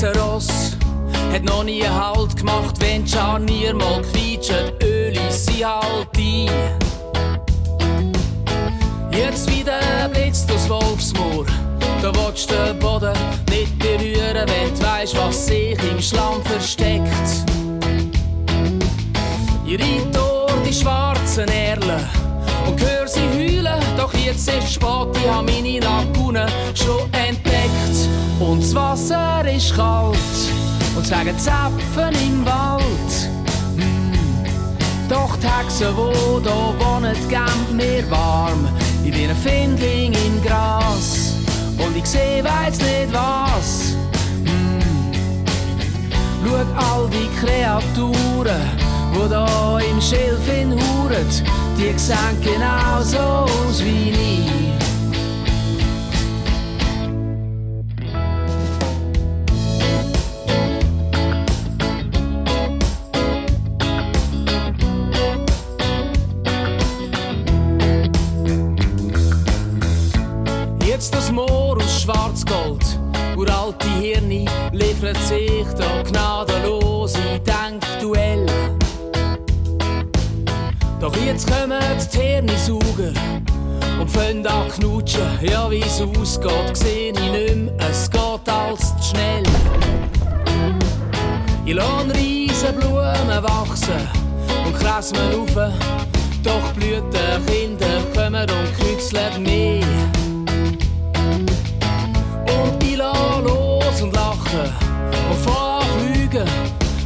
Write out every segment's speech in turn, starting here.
Ross hat noch nie Halt gemacht, wenn die Scharnier mal quietschen, Öl ist sie halt ein. Jetzt wieder blitzt das Wolfsmoor, da willst du den Boden nicht berühren, wenn du weisst, was sich im Schlamm versteckt. Ich reite durch die schwarzen Erlen und hör sie heulen, doch jetzt ist spät, ich hab meine Lagune schon entdeckt. Und das Wasser ist kalt und sagen Zapfen im Wald. Doch die Hexen, die da wohnen, geben mir warm. Ich bin ein Findling im Gras und ich seh, weiss nicht was. Schau all die Kreaturen, die da im Schilf hinhuren, die sehen genauso aus wie ich. Jetzt das Moor aus Schwarzgold, uralte Hirne liefert sich da gnadenlos in Denkduell. Doch jetzt kommen die Hirnisauger und fangen an knutschen. Ja, wie's ausgeht, seh ich nicht mehr, es geht alles zu schnell. Ich lasse riesen Blumen wachsen und krasmen rauf, doch Blütenkinder kommen und kützeln mehr. Und ich lasse los und lache und fahre an fliegen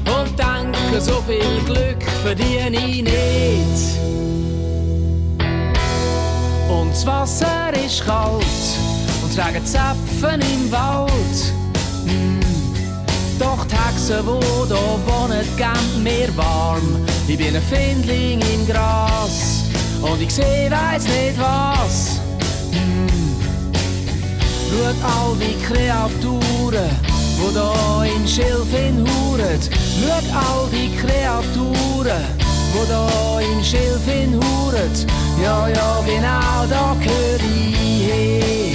und denke, so viel Glück verdiene ich nicht. Und das Wasser ist kalt und es regen Zapfen im Wald. Doch die Hexen, die da wohnen, geben mir warm. Ich bin ein Findling im Gras und ich seh, weiss nicht was. Schaut all die Kreaturen, die da in Schilf hinhuren. Schaut all die Kreaturen, die da in Schilf hinhuren. Ja, ja, genau, da gehör ich her.